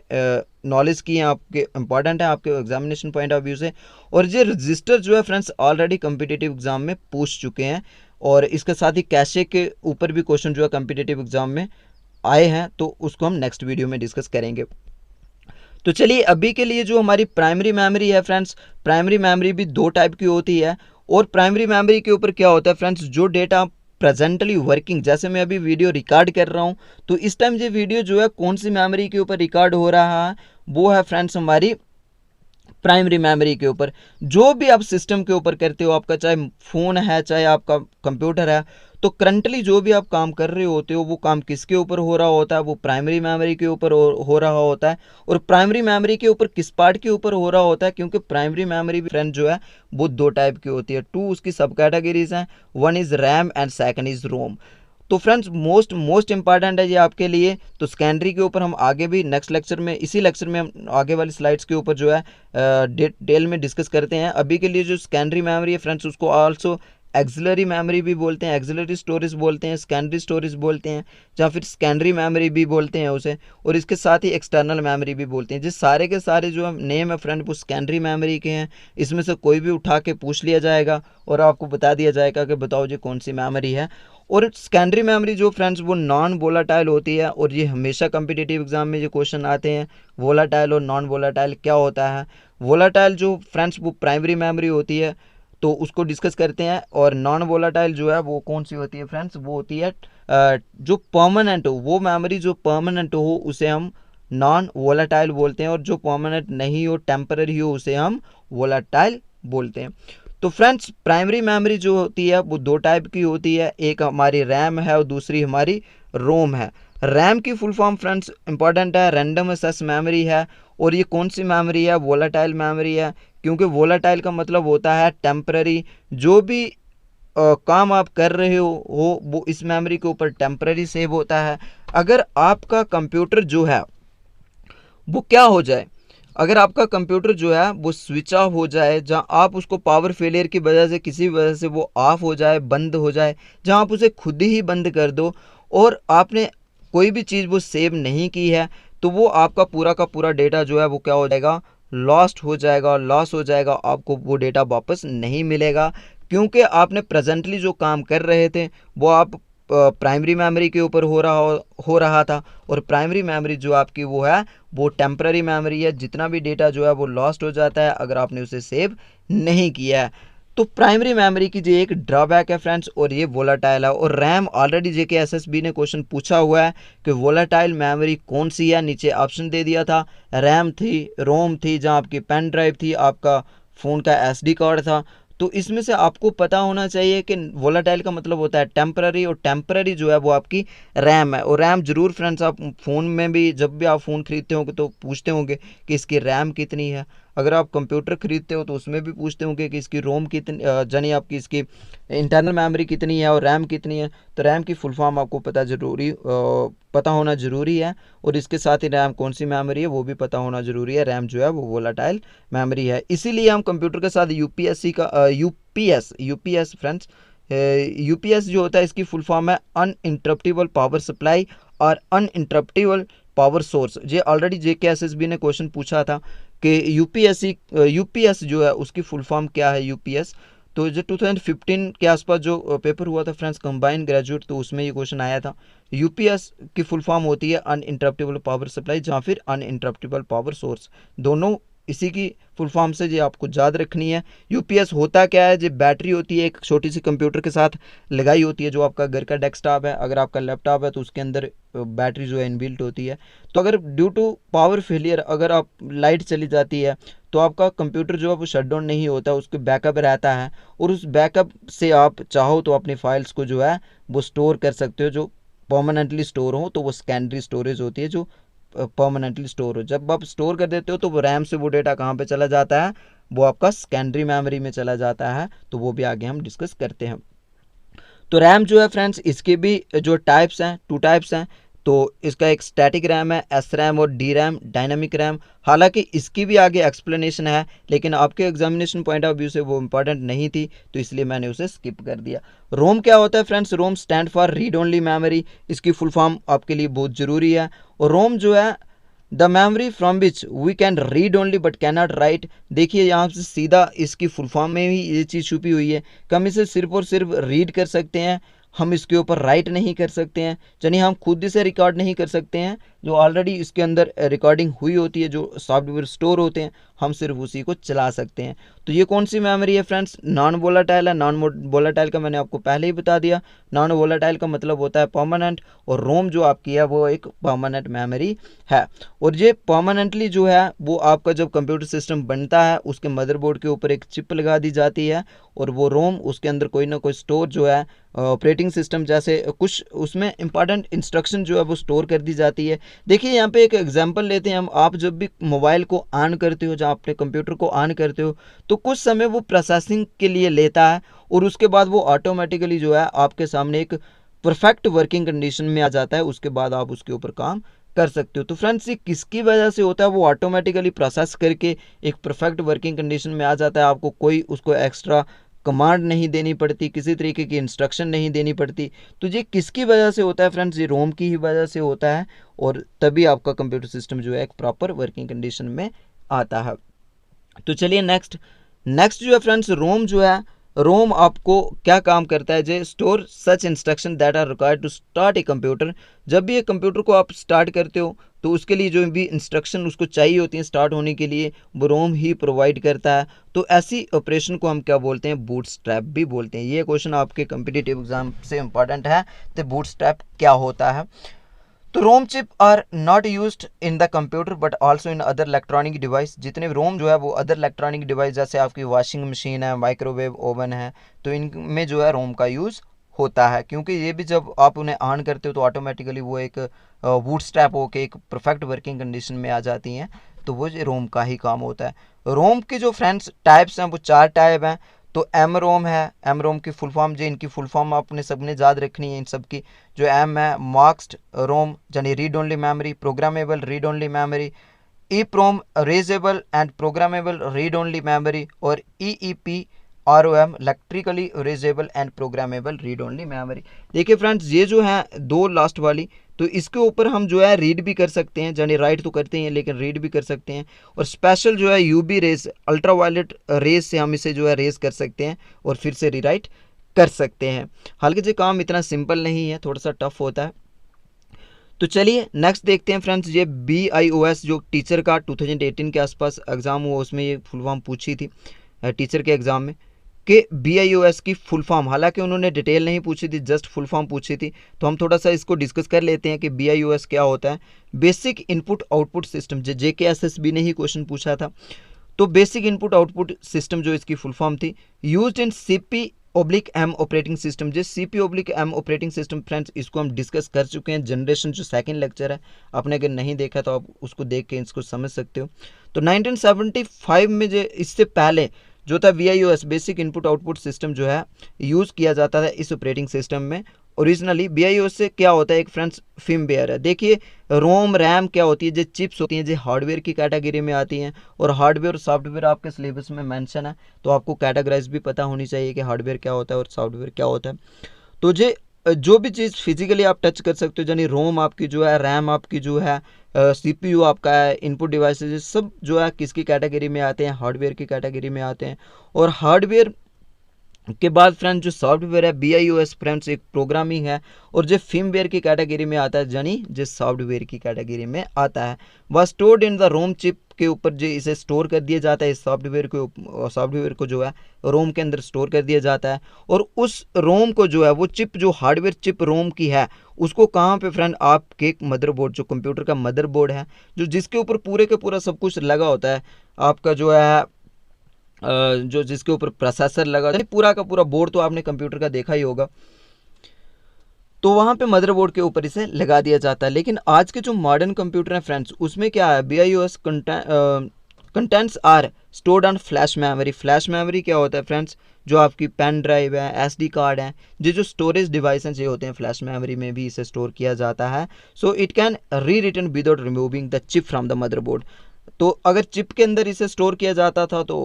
नॉलेज की हैं, आपके इंपॉर्टेंट है आपके एग्जामिनेशन पॉइंट ऑफ व्यू से। और ये रजिस्टर जो है फ्रेंड्स ऑलरेडी कम्पिटिटिव एग्जाम में पूछ चुके हैं, और इसके साथ ही कैशे के ऊपर भी क्वेश्चन जो है कम्पिटिटिव एग्जाम में आए हैं, तो उसको हम नेक्स्ट वीडियो में डिस्कस करेंगे। तो चलिए अभी के लिए जो हमारी प्राइमरी मेमोरी है फ्रेंड्स, प्राइमरी मेमोरी भी 2 टाइप की होती है। और प्राइमरी मेमोरी के ऊपर क्या होता है फ्रेंड्स, जो डेटा प्रेजेंटली वर्किंग, जैसे मैं अभी वीडियो रिकॉर्ड कर रहा हूँ तो इस टाइम ये वीडियो जो है कौन सी मेमोरी के ऊपर रिकॉर्ड हो रहा है, वो है फ्रेंड्स हमारी प्राइमरी मेमोरी के ऊपर। जो भी आप सिस्टम के ऊपर करते हो, आपका चाहे फ़ोन है चाहे आपका कंप्यूटर है, तो करंटली जो भी आप काम कर रहे होते हो वो काम किसके ऊपर हो रहा होता है, वो प्राइमरी मेमोरी के ऊपर हो रहा होता है। और प्राइमरी मेमोरी के ऊपर किस पार्ट के ऊपर हो रहा होता है, क्योंकि प्राइमरी मेमोरी फ्रेंड जो है वो दो टाइप की होती है, टू उसकी सब कैटेगरीज हैं, one is RAM and second is ROM. तो फ्रेंड्स मोस्ट इंपॉर्टेंट है ये आपके लिए। तो सेकेंडरी के ऊपर हम आगे भी नेक्स्ट लेक्चर में, इसी लेक्चर में हम आगे वाली स्लाइड्स के ऊपर जो है डिटेल में डिस्कस करते हैं। अभी के लिए जो सेकेंडरी मेमोरी है फ्रेंड्स, उसको आल्सो एक्सिलरी मेमोरी भी बोलते हैं, एक्सिलरी स्टोरेज बोलते हैं, सेकेंडरी स्टोरेज बोलते हैं, या फिर सेकेंडरी मेमोरी भी बोलते हैं उसे, और इसके साथ ही एक्सटर्नल मेमोरी भी बोलते हैं। जिस सारे के सारे जो नेम है फ्रेंड वो सेकेंडरी मेमोरी के हैं। इसमें से कोई भी उठा के पूछ लिया जाएगा और आपको बता दिया जाएगा कि बताओ जी कौन सी मेमोरी है। और सेकेंडरी मेमोरी जो फ्रेंड्स वो नॉन वोलाटाइल होती है, और ये हमेशा कम्पिटिटिव एग्जाम में ये क्वेश्चन आते हैं, वोलाटाइल और नॉन वोलाटाइल क्या होता है। वोलाटाइल जो फ्रेंड्स वो प्राइमरी मेमोरी होती है, तो उसको डिस्कस करते हैं। और नॉन वोलाटाइल जो है वो कौन सी होती है फ्रेंड्स, वो होती है जो परमानेंट हो, वो मेमोरी जो परमानेंट हो उसे हम नॉन वोलाटाइल बोलते हैं, और जो परमानेंट नहीं हो, टेम्पररी हो, उसे हम वोलाटाइल बोलते हैं। तो फ्रेंड्स प्राइमरी मेमोरी जो होती है वो दो टाइप की होती है, एक हमारी रैम है और दूसरी हमारी रोम है। रैम की फुल फॉर्म फ्रेंड्स इंपॉर्टेंट है, रैंडम एक्सेस मेमोरी है। और ये कौन सी मेमोरी है, वोलाटाइल मेमोरी है, क्योंकि वोलाटाइल का मतलब होता है टेम्पररी। जो भी काम आप कर रहे हो वो इस मेमोरी के ऊपर टेम्पररी सेव होता है। अगर आपका कंप्यूटर जो है वो क्या हो जाए, अगर आपका कंप्यूटर जो है वो स्विच ऑफ हो जाए, जहां आप उसको पावर फेलियर की वजह से, किसी वजह से वो ऑफ हो जाए, बंद हो जाए, जहां आप उसे खुद ही बंद कर दो, और आपने कोई भी चीज़ वो सेव नहीं की है, तो वो आपका पूरा का पूरा डेटा जो है वो क्या हो जाएगा, लॉस्ट हो जाएगा, लॉस हो जाएगा। आपको वो डेटा वापस नहीं मिलेगा, क्योंकि आपने प्रेजेंटली जो काम कर रहे थे वो आप प्राइमरी मेमोरी के ऊपर हो रहा था, और प्राइमरी मेमोरी जो आपकी वो है वो टेम्पररी मेमोरी है। जितना भी डेटा जो है वो लॉस्ट हो जाता है अगर आपने उसे सेव नहीं किया है। तो प्राइमरी मेमोरी की जो एक ड्रॉबैक है फ्रेंड्स, और ये वोलाटाइल है। और रैम ऑलरेडी जेके एसएसबी ने क्वेश्चन पूछा हुआ है कि वोलाटाइल मेमोरी कौन सी है, नीचे ऑप्शन दे दिया था, रैम थी, रोम थी, जहाँ आपकी पेन ड्राइव थी, आपका फ़ोन का एसडी कार्ड था। तो इसमें से आपको पता होना चाहिए कि वोलाटाइल का मतलब होता है टेम्पररी, और टेम्पररी जो है वो आपकी रैम है। और रैम जरूर फ्रेंड्स आप फ़ोन में भी, जब भी आप फ़ोन खरीदते होंगे तो पूछते होंगे कि इसकी रैम कितनी है। अगर आप कंप्यूटर खरीदते हो तो उसमें भी पूछते होंगे कि इसकी रोम कितनी, यानी आपकी इसकी इंटरनल मेमोरी कितनी है और रैम कितनी है। तो रैम की फुल फॉर्म आपको पता होना ज़रूरी है, और इसके साथ ही रैम कौन सी मेमोरी है वो भी पता होना ज़रूरी है। रैम जो है वो वोलाटाइल मेमोरी है, इसीलिए हम कंप्यूटर के साथ यूपीएस फ्रेंड्स, यूपीएस जो होता है इसकी फुल फॉर्म है अनइंटरप्टिबल पावर सप्लाई और अनइंटरप्टिबल पावर सोर्स। ये ऑलरेडी जेकेएसएसबी ने क्वेश्चन पूछा था कि यूपीएस जो है उसकी फुल फॉर्म क्या है, यूपीएस। तो जो 2015 के आसपास जो पेपर हुआ था फ्रेंड्स कंबाइंड ग्रेजुएट, तो उसमें ये क्वेश्चन आया था। यूपीएस की फुल फॉर्म होती है अनइंटरप्टिबल पावर सप्लाई या फिर अनइंटरप्टिबल पावर सोर्स, दोनों इसी की फुल फॉर्म से ये आपको याद रखनी है। यूपीएस होता क्या है, जो बैटरी होती है एक छोटी सी कंप्यूटर के साथ लगाई होती है, जो आपका घर का डेस्कटॉप है, अगर आपका लैपटॉप है तो उसके अंदर बैटरी जो है इनबिल्ट होती है। तो अगर ड्यू टू पावर फेलियर अगर आप लाइट चली जाती है तो आपका कंप्यूटर जो है वो शट डाउन नहीं होता, उसके बैकअप रहता है, और उस बैकअप से आप चाहो तो अपनी फाइल्स को जो है वो स्टोर कर सकते हो। जो परमानेंटली स्टोर हो तो वो सेकेंडरी स्टोरेज होती है, जो परमानेंटली स्टोर हो। जब आप स्टोर कर देते हो तो वो रैम से वो डेटा कहाँ पे चला जाता है, वो आपका सेकेंडरी मेमोरी में चला जाता है। तो वो भी आगे हम डिस्कस करते हैं। तो रैम जो है फ्रेंड्स इसके भी जो टाइप्स हैं, टू टाइप्स हैं। तो इसका एक स्टैटिक रैम है, एस रैम, और डी रैम डायनामिक रैम। हालांकि इसकी भी आगे एक्सप्लेनेशन है, लेकिन आपके एग्जामिनेशन पॉइंट ऑफ व्यू से वो इंपॉर्टेंट नहीं थी, तो इसलिए मैंने उसे स्किप कर दिया। रोम क्या होता है friends, ROM stand for read only memory. इसकी फुल फॉर्म आपके लिए बहुत ज़रूरी है। और रोम जो है the memory from which we can read only but can not write. देखिए यहाँ से सीधा इसकी फुल फॉर्म में ही ये चीज़ छुपी हुई है कि हम इसे सिर्फ और सिर्फ रीड कर सकते हैं, हम इसके ऊपर राइट नहीं कर सकते हैं, यानी हम खुद से रिकॉर्ड नहीं कर सकते हैं, जो ऑलरेडी इसके अंदर रिकॉर्डिंग हुई होती है, जो सॉफ्टवेयर स्टोर होते हैं, हम सिर्फ उसी को चला सकते हैं। तो ये कौन सी मेमोरी है फ्रेंड्स? नॉन वोलाटाइल है। नॉन वोलाटाइल का मैंने आपको पहले ही बता दिया। नॉन वोलाटाइल का मतलब होता है परमानेंट, और रोम जो आपकी है वो एक परमानेंट मेमोरी है। और ये परमानेंटली जो है वो आपका जब कंप्यूटर सिस्टम बनता है उसके मदरबोर्ड के ऊपर एक चिप लगा दी जाती है, और वो रोम उसके अंदर कोई ना कोई स्टोर जो है ऑपरेटिंग सिस्टम जैसे कुछ उसमें इंपॉर्टेंट इंस्ट्रक्शन जो है वो स्टोर कर दी जाती है। देखिए यहाँ पे एक एग्जांपल लेते हैं हम। आप जब भी मोबाइल को ऑन करते हो, जब अपने कंप्यूटर को ऑन करते हो, तो कुछ समय वो प्रोसेसिंग के लिए लेता है, और उसके बाद वो ऑटोमेटिकली जो है आपके सामने एक परफेक्ट वर्किंग कंडीशन में आ जाता है। उसके बाद आप उसके ऊपर काम कर सकते हो। तो फ्रेंड्स, ये किसकी वजह से होता है? वो ऑटोमेटिकली प्रोसेस करके एक परफेक्ट वर्किंग कंडीशन में आ जाता है। आपको कोई उसको एक्स्ट्रा कमांड नहीं देनी पड़ती, किसी तरीके की इंस्ट्रक्शन नहीं देनी पड़ती। तो ये किसकी वजह से होता है फ्रेंड्स? ये रोम की ही वजह से होता है, और तभी आपका कंप्यूटर सिस्टम जो है एक प्रॉपर वर्किंग कंडीशन में आता है। तो चलिए नेक्स्ट जो है फ्रेंड्स, रोम जो है, रोम आपको क्या काम करता है? जे store such instruction that are required to start a computer. जब भी एक कंप्यूटर को आप स्टार्ट करते हो तो उसके लिए जो भी इंस्ट्रक्शन उसको चाहिए होती हैं स्टार्ट होने के लिए, वो रोम ही प्रोवाइड करता है। तो ऐसी ऑपरेशन को हम क्या बोलते हैं? बूटस्ट्रैप भी बोलते हैं। ये क्वेश्चन आपके कम्पिटिटिव एग्जाम से इंपॉर्टेंट है। तो बूटस्ट्रैप क्या होता है? तो ROM chip are not used in the computer but also in other electronic device. जितने रोम जो है वो अदर इलेक्ट्रॉनिक डिवाइस, जैसे आपकी वॉशिंग मशीन है, माइक्रोवेव ओवन है, तो इनमें जो है रोम का यूज़ होता है, क्योंकि ये भी जब आप उन्हें ऑन करते हो तो ऑटोमेटिकली वो एक बूटस्ट्रैप होके एक परफेक्ट वर्किंग कंडीशन में आ जाती हैं। तो वो रोम का ही काम होता है। रोम के जो फ्रेंड्स टाइप्स हैं वो 4 टाइप हैं। तो एम रोम है। एम रोम की फुल फॉर्म, जो इनकी फुल फॉर्म आपने सबने याद रखनी है इन सब की। जो एम है, मास्क्ड रोम यानी read only memory, programmable read only memory, E PROM erasable and programmable read only memory, और E P R O M electrically erasable and programmable read only memory. देखिए फ्रेंड्स, ये जो है दो last वाली, तो इसके ऊपर हम जो है रीड भी कर सकते हैं, यानी राइट तो करते हैं लेकिन रीड भी कर सकते हैं। और स्पेशल जो है यूवी रेस, अल्ट्रावायलेट रेस से हम इसे जो है रेस कर सकते हैं और फिर से रीराइट कर सकते हैं। हालांकि ये काम इतना सिंपल नहीं है, थोड़ा सा टफ होता है। तो चलिए नेक्स्ट देखते हैं फ्रेंड्स। ये BIOS जो टीचर का 2018 के आसपास एग्ज़ाम हुआ, उसमें ये फुल फॉर्म पूछी थी टीचर के एग्ज़ाम में, कि BIOS की फुल फॉर्म, हालांकि उन्होंने डिटेल नहीं पूछी थी, जस्ट फुल फॉर्म पूछी थी। तो हम थोड़ा सा इसको डिस्कस कर लेते हैं कि BIOS क्या होता है। Basic input output system, JKSSB ने ही क्वेश्चन पूछा था। तो बेसिक इनपुट आउटपुट सिस्टम जो इसकी फुल फॉर्म थी, used in CP/M operating system. जो CP/M ऑपरेटिंग सिस्टम फ्रेंड्स, इसको हम डिस्कस कर चुके हैं, जनरेशन जो सेकंड लेक्चर है। आपने अगर नहीं देखा तो आप उसको देख के इसको समझ सकते हो। तो 1975 में जो इससे पहले जो था BIOS, basic input output system जो है यूज़ किया जाता था इस ऑपरेटिंग सिस्टम में। ओरिजिनली BIOS से क्या होता है, एक फ्रेंड्स फिल्मवेयर है। देखिए रोम रैम क्या होती है, जो चिप्स होती हैं, जो हार्डवेयर की कैटेगरी में आती हैं। और हार्डवेयर और सॉफ्टवेयर आपके सिलेबस में मेंशन है, तो आपको कैटेगराइज भी पता होनी चाहिए कि हार्डवेयर क्या होता है और सॉफ्टवेयर क्या होता है। तो जो भी चीज़ फिजिकली आप टच कर सकते हो, यानी रोम आपकी जो है, रैम आपकी जो है, CPU आपका है, इनपुट डिवाइसेज सब जो है किसकी कैटेगरी में आते हैं? हार्डवेयर की कैटेगरी में आते हैं। और हार्डवेयर के बाद फ्रेंड्स जो सॉफ्टवेयर है BIOS फ्रेंड्स एक प्रोग्रामिंग है, और जो फिल्मवेयर की कैटेगरी में आता है, यानी जो सॉफ्टवेयर की कैटेगरी में आता है, वह stored in the ROM chip के ऊपर जो इसे स्टोर कर दिया जाता है। इस सॉफ्टवेयर को जो है रोम के अंदर स्टोर कर दिया जाता है। और उस रोम को जो है वो चिप, जो हार्डवेयर चिप रोम की है, उसको कहाँ पे फ्रेंड? आपके मदरबोर्ड, जो कंप्यूटर का मदरबोर्ड है, जो जिसके ऊपर पूरे के पूरा सब कुछ लगा होता है, आपका जो है जो जिसके ऊपर प्रोसेसर लगा, पूरा का पूरा बोर्ड तो आपने कंप्यूटर का देखा ही होगा, तो वहाँ पे मदरबोर्ड के ऊपर इसे लगा दिया जाता है। लेकिन आज के जो मॉडर्न कंप्यूटर हैं फ्रेंड्स, उसमें क्या है, BIOS contents are stored on flash memory. Flash memory क्या होता है फ्रेंड्स? जो आपकी पेन ड्राइव है, SD कार्ड है, जो स्टोरेज डिवाइस हैं, ये होते हैं फ्लैश मेमोरी में भी इसे स्टोर किया जाता है। So it can rewritten without removing the chip from the motherboard. तो अगर चिप के अंदर इसे स्टोर किया जाता था तो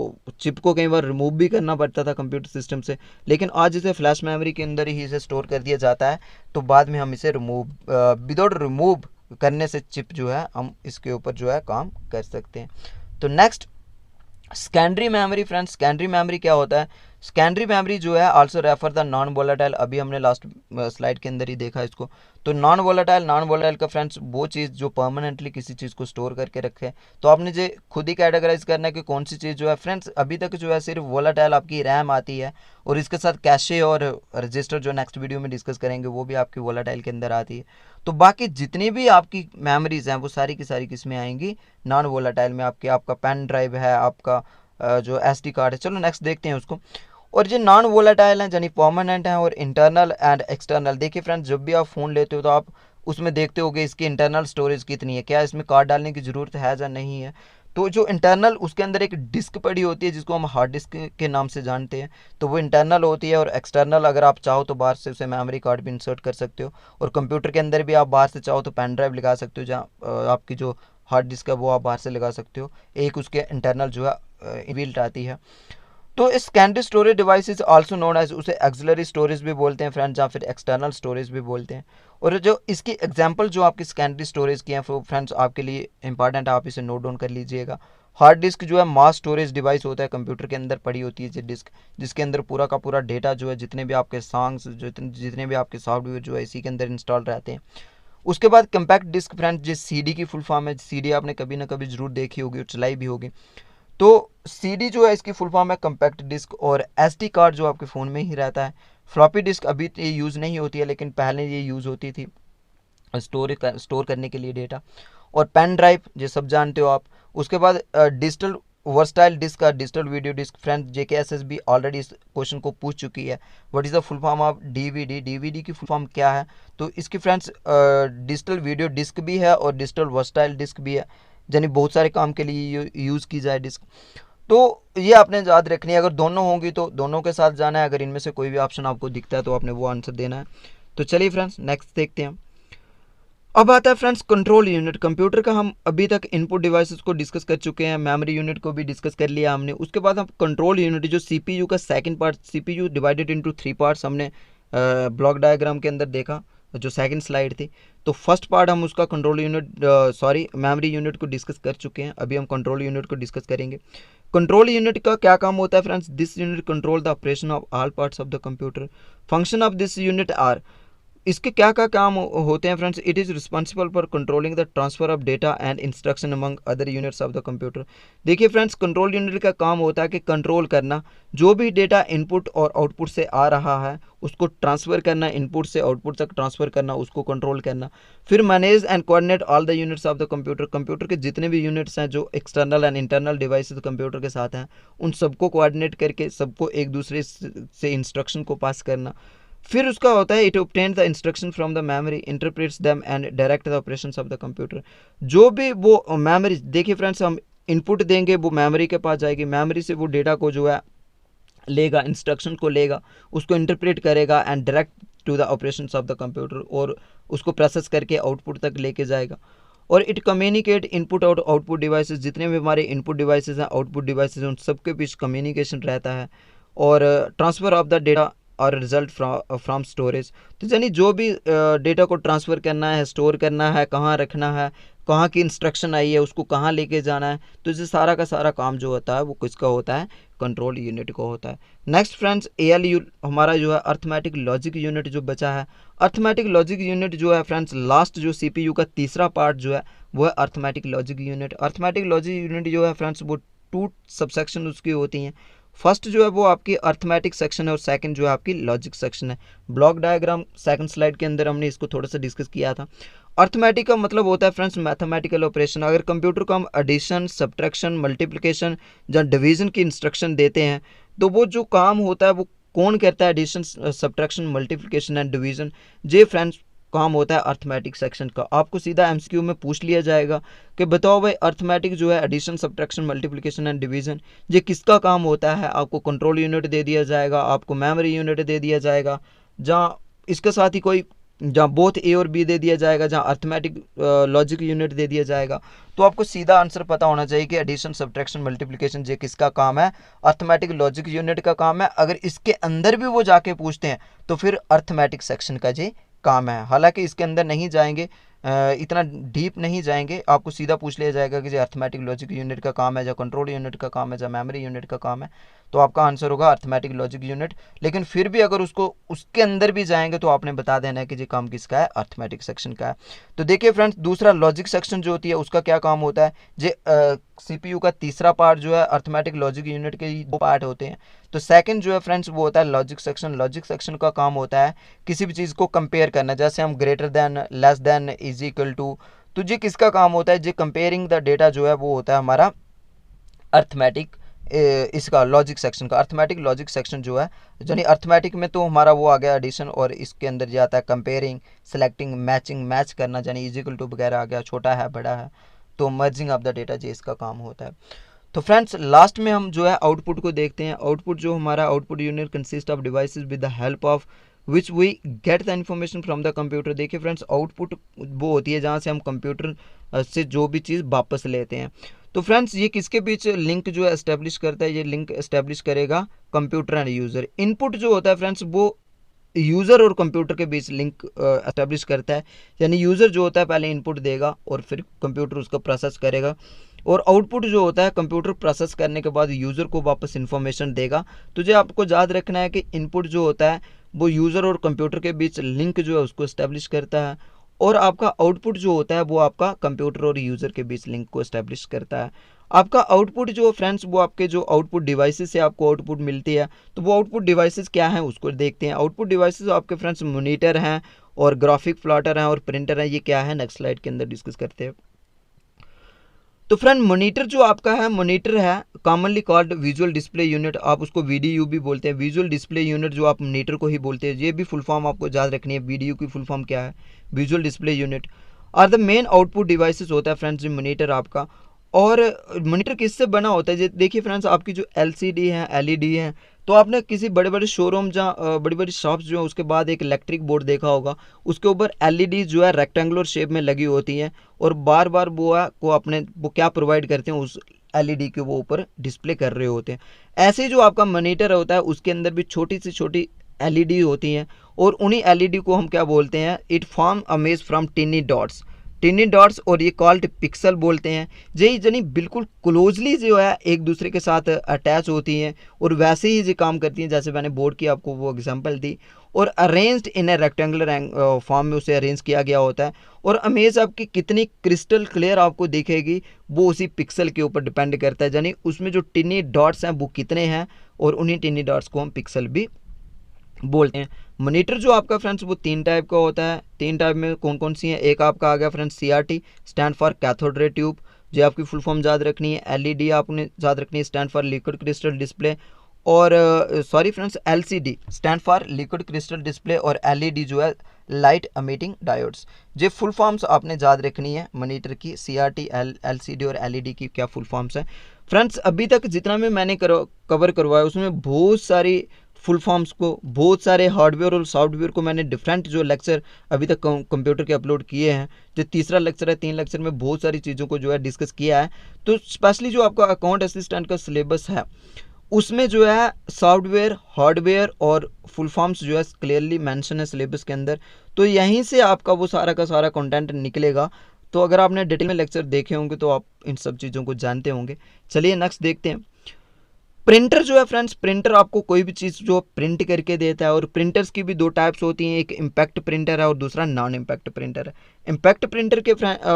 चिप को कई बार रिमूव भी करना पड़ता था कंप्यूटर सिस्टम से, लेकिन आज इसे फ्लैश मेमोरी के अंदर ही इसे स्टोर कर दिया जाता है। तो बाद में हम इसे विदाउट रिमूव करने से चिप जो है हम इसके ऊपर जो है काम कर सकते हैं। तो next secondary memory friends, secondary memory क्या होता है? सेकेंडरी मेमोरी जो है also refer the non volatile, अभी हमने लास्ट स्लाइड के अंदर ही देखा इसको। तो नॉन वोलेटाइल का फ्रेंड्स वो चीज़ जो परमानेंटली किसी चीज़ को स्टोर करके रखे। तो आपने जो खुद ही कैटेगराइज करना है कि कौन सी चीज़ जो है फ्रेंड्स, अभी तक जो है सिर्फ वोलेटाइल आपकी रैम आती है, और इसके साथ कैशे और रजिस्टर जो नेक्स्ट वीडियो में डिस्कस करेंगे वो भी आपकी वोलेटाइल के अंदर आती है। तो बाकी जितनी भी आपकी मेमोरीज हैं वो सारी की सारी किस में आएंगी, नॉन वोलेटाइल में। आपका पेन ड्राइव है, आपका जो SD कार्ड है। चलो नेक्स्ट देखते हैं उसको। और जो नॉन वोलेटाइल हैं यानी परमानेंट हैं, और इंटरनल एंड एक्सटर्नल। देखिए फ्रेंड्स, जब भी आप फ़ोन लेते हो तो आप उसमें देखते होगे इसकी इंटरनल स्टोरेज कितनी है, क्या इसमें कार्ड डालने की ज़रूरत है या नहीं है। तो जो इंटरनल, उसके अंदर एक डिस्क पड़ी होती है जिसको हम हार्ड डिस्क के नाम से जानते हैं, तो वो इंटरनल होती है। और एक्सटर्नल अगर आप चाहो तो बाहर से उसे मेमोरी कार्ड भी इंसर्ट कर सकते हो, और कंप्यूटर के अंदर भी आप बाहर से चाहो तो पेन ड्राइव लगा सकते हो, जहाँ आपकी जो हार्ड डिस्क है वो आप बाहर से लगा सकते हो। एक उसके इंटरनल जो है इनबिल्ट आती है। तो इस secondary storage device is also known as, उसे एक्सिलरी स्टोरेज भी बोलते हैं फ्रेंड्स, या फिर एक्सटर्नल स्टोरेज भी बोलते हैं। और जो इसकी एग्जांपल जो आपकी सेकेंडरी स्टोरेज की हैं फ्रेंड्स, आपके लिए इंपॉर्टेंट है, आप इसे नोट डाउन कर लीजिएगा। हार्ड डिस्क जो है मास स्टोरेज डिवाइस होता है, कंप्यूटर के अंदर पड़ी होती है ये डिस्क, जिसके अंदर पूरा का पूरा डेटा जो है, जितने भी आपके सॉन्ग्स, जितने भी आपके सॉफ्टवेयर जो है इसी के अंदर इंस्टॉल रहते हैं। उसके बाद कंपैक्ट डिस्क फ्रेंड्स, जिस CD की फुल फॉर्म है, CD आपने कभी ना कभी जरूर देखी होगी और चलाई भी होगी। तो CD जो है इसकी फुल फॉर्म है कंपैक्ट डिस्क। और SD कार्ड जो आपके फ़ोन में ही रहता है। फ्लॉपी डिस्क अभी ये यूज़ नहीं होती है, लेकिन पहले ये यूज़ होती थी स्टोर करने के लिए डेटा। और पेन ड्राइव ये सब जानते हो आप। उसके बाद डिजिटल वर्सटाइल डिस्क का digital video disc friends, JKSSB already इस क्वेश्चन को पूछ चुकी है। What is the full form of DVD की फुल फॉर्म क्या है। तो इसकी फ्रेंड्स डिजिटल वीडियो डिस्क भी है और डिजिटल वर्सटाइल डिस्क भी है, यानी बहुत सारे काम के लिए यूज़ की जाए डिस्क। तो ये आपने याद रखनी है, अगर दोनों होंगी तो दोनों के साथ जाना है, अगर इनमें से कोई भी ऑप्शन आपको दिखता है तो आपने वो आंसर देना है। तो चलिए फ्रेंड्स नेक्स्ट देखते हैं। अब आता है फ्रेंड्स कंट्रोल यूनिट। कंप्यूटर का हम अभी तक इनपुट डिवाइसेस को डिस्कस कर चुके हैं, मेमोरी यूनिट को भी डिस्कस कर लिया हमने। उसके बाद हम कंट्रोल यूनिट जो CPU का second part, CPU divided into 3 parts हमने ब्लॉक डायग्राम के अंदर देखा, जो सेकंड स्लाइड थी। तो फर्स्ट पार्ट हम उसका कंट्रोल यूनिट मेमोरी यूनिट को डिस्कस कर चुके हैं, अभी हम कंट्रोल यूनिट को डिस्कस करेंगे। कंट्रोल यूनिट का क्या काम होता है friends, this unit control the operation of all parts of the computer. Function of this unit are, इसके क्या क्या काम होते हैं friends. It is responsible for controlling the transfer of data and instruction among other units of the computer. देखिए friends, control unit का काम होता है कि कंट्रोल करना, जो भी डेटा इनपुट और आउटपुट से आ रहा है उसको ट्रांसफ़र करना, इनपुट से आउटपुट तक ट्रांसफ़र करना, उसको कंट्रोल करना। फिर manage and coordinate all the units of the computer, computer के जितने भी यूनिट्स हैं जो external and internal devices computer के साथ हैं, उन सबको कोऑर्डिनेट करके सबको एक दूसरे से इंस्ट्रक्शन को पास करना। फिर उसका होता है it obtain the instruction from the memory, interprets them and direct the operations of the computer. जो भी वो मेमोरी, देखिए फ्रेंड्स, हम इनपुट देंगे वो मेमोरी के पास जाएगी, मेमोरी से वो डेटा को जो है लेगा, इंस्ट्रक्शन को लेगा, उसको इंटरप्रेट करेगा and direct to the operations of the computer, और उसको प्रोसेस करके आउटपुट तक लेके जाएगा। और इट कम्युनिकेट इनपुट और आउटपुट डिवाइसेस, जितने भी हमारे इनपुट डिवाइसेस हैं, आउटपुट डिवाइसेस हैं, उन सबके बीच कम्युनिकेशन रहता है। और ट्रांसफ़र ऑफ द डेटा और रिजल्ट फ्रॉम स्टोरेज, तो यानी जो भी डेटा को ट्रांसफ़र करना है, स्टोर करना है, कहाँ रखना है, कहाँ की इंस्ट्रक्शन आई है, उसको कहाँ लेके जाना है, तो इसे सारा का सारा काम जो होता है वो किसका होता है, कंट्रोल यूनिट को होता है। नेक्स्ट फ्रेंड्स, ALU हमारा जो है अर्थमेटिक लॉजिक यूनिट जो बचा है। अर्थमेटिक लॉजिक यूनिट जो है फ्रेंड्स, लास्ट जो CPU का तीसरा पार्ट जो है वो है arithmetic logic unit. Arithmetic logic unit जो है फ्रेंड्स, वो 2 सबसेक्शन उसकी होती हैं। फर्स्ट जो है वो आपकी अर्थमेटिक सेक्शन है और सेकंड जो है आपकी लॉजिक सेक्शन है। ब्लॉक डायग्राम सेकंड स्लाइड के अंदर हमने इसको थोड़ा सा डिस्कस किया था। अर्थमेटिक का मतलब होता है फ्रेंड्स मैथमेटिकल ऑपरेशन। अगर कंप्यूटर को हम एडिशन, सब्ट्रैक्शन, मल्टीप्लिकेशन या डिवीजन की इंस्ट्रक्शन देते हैं तो वो जो काम होता है वो कौन करता है, addition, subtraction, multiplication and division, ये फ्रेंड्स काम होता है अर्थमेटिक सेक्शन का। आपको सीधा MCQ में पूछ लिया जाएगा कि बताओ भाई अर्थमेटिक जो है addition, subtraction, multiplication and division, ये किसका काम होता है। आपको कंट्रोल यूनिट दे दिया जाएगा, आपको मेमोरी यूनिट दे दिया जाएगा, जहाँ इसके साथ ही कोई, जहाँ बोथ A और B दे दिया जाएगा, जहाँ अर्थमेटिक लॉजिक यूनिट दे दिया जाएगा। तो आपको सीधा आंसर पता होना चाहिए कि एडिशन, सब्ट्रैक्शन, मल्टीप्लिकेशन ये किसका काम है, अर्थमेटिक लॉजिक यूनिट का काम है। अगर इसके अंदर भी वो जाके पूछते हैं तो फिर अर्थमेटिक सेक्शन का ये काम है। हालांकि इसके अंदर नहीं जाएंगे, इतना डीप नहीं जाएंगे, आपको सीधा पूछ लिया जाएगा कि जो अर्थमेटिक लॉजिक यूनिट का काम है, या कंट्रोल यूनिट का काम है, या मेमोरी यूनिट का काम है। तो आपका आंसर होगा अर्थमेटिक लॉजिक यूनिट। लेकिन फिर भी अगर उसके अंदर भी जाएंगे तो आपने बता देना है कि जी काम किसका है, अर्थमेटिक सेक्शन का है। तो देखिए फ्रेंड्स, दूसरा लॉजिक सेक्शन जो होती है उसका क्या काम होता है, जे CPU का तीसरा पार्ट जो है, अर्थमेटिक लॉजिक यूनिट के 2 पार्ट होते हैं। तो सेकंड जो है फ्रेंड्स वो होता है लॉजिक सेक्शन। लॉजिक सेक्शन का काम होता है किसी भी चीज़ को कंपेयर करना, जैसे हम greater than, less than, is equal to. तो जी किसका काम होता है, जी कंपेयरिंग द डेटा जो है वो होता है हमारा अर्थमेटिक, इसका लॉजिक सेक्शन का। अर्थमेटिक लॉजिक सेक्शन जो है, यानी अर्थमेटिक में तो हमारा वो आ गया एडिशन, और इसके अंदर जो आता है कंपेयरिंग, सेलेक्टिंग, मैचिंग, मैच करना, यानी इज इक्वल टू वगैरह आ गया, छोटा है बड़ा है, तो मर्जिंग ऑफ द डेटा जी इसका काम होता है। तो फ्रेंड्स लास्ट में हम जो है आउटपुट को देखते हैं। आउटपुट जो हमारा output unit consist of devices with the help of which we get the information from the computer. देखिए फ्रेंड्स, आउटपुट वो होती है जहाँ से हम कंप्यूटर से जो भी चीज़ वापस लेते हैं। तो फ्रेंड्स ये किसके बीच लिंक जो है एस्टेब्लिश करता है, ये लिंक एस्टेब्लिश करेगा कंप्यूटर एंड यूज़र। इनपुट जो होता है फ्रेंड्स वो यूज़र और कंप्यूटर के बीच लिंक एस्टेब्लिश करता है, यानी यूज़र जो होता है पहले इनपुट देगा और फिर कंप्यूटर उसका प्रोसेस करेगा, और आउटपुट जो होता है कंप्यूटर प्रोसेस करने के बाद यूज़र को वापस इन्फॉर्मेशन देगा। तो जो आपको याद रखना है कि इनपुट जो होता है वो यूज़र और कंप्यूटर के बीच लिंक जो है उसको एस्टेब्लिश करता है, और आपका आउटपुट जो होता है वो आपका कंप्यूटर और यूज़र के बीच लिंक को एस्टेब्लिश करता है। आपका आउटपुट जो फ्रेंड्स वो आपके जो आउटपुट डिवाइसेस से आपको आउटपुट मिलती है, तो वो आउटपुट डिवाइसेस क्या हैं उसको देखते हैं। आउटपुट डिवाइसेस आपके फ्रेंड्स मॉनिटर हैं और ग्राफिक प्लॉटर हैं और प्रिंटर है। ये क्या है नेक्स्ट स्लाइड के अंदर डिस्कस करते हैं। तो फ्रेंड मॉनिटर जो आपका है, मॉनिटर है commonly called visual display unit, आप उसको VDU भी बोलते हैं। विजुअल डिस्प्ले यूनिट जो आप मॉनिटर को ही बोलते हैं, ये भी फुल फॉर्म आपको याद रखनी है। VDU की फुल फॉर्म क्या है, विजुअल डिस्प्ले यूनिट। और द मेन आउटपुट डिवाइसेस होता है फ्रेंड्स मॉनिटर आपका। और मॉनिटर किससे बना होता है, देखिए फ्रेंड्स आपकी जो LCD है, LED है, तो आपने किसी बड़े बड़े शोरूम जहाँ बड़ी बड़ी शॉप्स जो है उसके बाद एक इलेक्ट्रिक बोर्ड देखा होगा, उसके ऊपर LED जो है रेक्टेंगुलर शेप में लगी होती हैं, और बार बार वो है को अपने वो क्या प्रोवाइड करते हैं, उस LED के वो ऊपर डिस्प्ले कर रहे होते हैं। ऐसे जो आपका मॉनिटर होता है उसके अंदर भी छोटी से छोटी LED होती हैं, और उन्हीं LED को हम क्या बोलते हैं, इट फॉर्म अ मेज फ्रॉम टिनी डॉट्स, टिनी डॉट्स, और ये कॉल्ड पिक्सल बोलते हैं। यही यानी बिल्कुल क्लोजली जो है एक दूसरे के साथ अटैच होती हैं, और वैसे ही जो काम करती हैं जैसे मैंने बोर्ड की आपको वो एग्जांपल दी, और arranged in A rectangular form में उसे अरेंज किया गया होता है। और इमेज आपकी कितनी क्रिस्टल क्लियर आपको दिखेगी वो उसी पिक्सल के ऊपर डिपेंड करता है, यानी उसमें जो टिनी डॉट्स हैं वो कितने हैं, और उन्हीं टिनी डॉट्स को हम पिक्सल भी बोलते हैं। मॉनिटर जो आपका फ्रेंड्स वो 3 टाइप का होता है। 3 टाइप में कौन कौन सी हैं, एक आपका आ गया friends CRT, stand for cathode ray tube, जो आपकी फुल फॉर्म याद रखनी है। LED आपने याद रखनी है, stand for liquid crystal display, और sorry friends LCD stand for liquid crystal display, और LED जो है लाइट एमिटिंग डायोड्स। ये फुल फॉर्म्स आपने याद रखनी है मॉनिटर की, CRT, LCD और LED की क्या फुल फॉर्म्स हैं। फ्रेंड्स अभी तक जितना भी मैंने कवर करवाया उसमें बहुत सारी फुल फॉर्म्स को, बहुत सारे हार्डवेयर और सॉफ्टवेयर को मैंने डिफरेंट जो लेक्चर अभी तक कंप्यूटर के अपलोड किए हैं। जो तीसरा लेक्चर है, 3 लेक्चर में बहुत सारी चीज़ों को जो है डिस्कस किया है। तो स्पेशली जो आपका अकाउंट असिस्टेंट का सिलेबस है उसमें जो है सॉफ्टवेयर, हार्डवेयर और फुल फॉर्म्स जो है क्लियरली मेंशन है सिलेबस के अंदर। तो यहीं से आपका वो सारा का सारा कंटेंट निकलेगा। तो अगर आपने डिटेल में लेक्चर देखे होंगे तो आप इन सब चीज़ों को जानते होंगे। चलिए नेक्स्ट देखते हैं। प्रिंटर जो है फ्रेंड्स, प्रिंटर आपको कोई भी चीज़ जो प्रिंट करके देता है, और प्रिंटर्स की भी 2 टाइप्स होती हैं, एक इम्पैक्ट प्रिंटर है और दूसरा नॉन इम्पैक्ट प्रिंटर है। इम्पैक्ट प्रिंटर के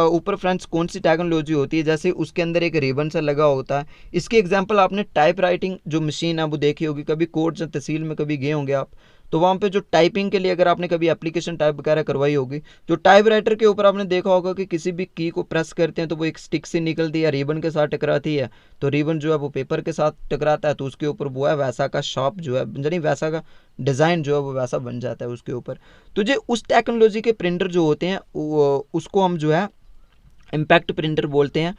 ऊपर फ्रेंड्स कौन सी टेक्नोलॉजी होती है, जैसे उसके अंदर एक रिबन सा लगा होता है। इसके एग्जांपल आपने टाइप राइटिंग जो मशीन है वो देखी होगी, कभी कोर्ट या तहसील में कभी गए होंगे आप, तो वहाँ पे जो टाइपिंग के लिए अगर आपने कभी एप्लीकेशन टाइप वगैरह करवाई होगी, जो टाइप राइटर के ऊपर आपने देखा होगा कि किसी भी की को प्रेस करते हैं तो वो एक स्टिक से निकलती है, रिबन के साथ टकराती है, तो रिबन जो है वो पेपर के साथ टकराता है, तो उसके ऊपर वो है वैसा का शॉप जो है, यानी वैसा का डिज़ाइन जो है वो वैसा बन जाता है उसके ऊपर। तो जो उस टेक्नोलॉजी के प्रिंटर जो होते हैं उसको हम जो है इम्पैक्ट प्रिंटर बोलते हैं।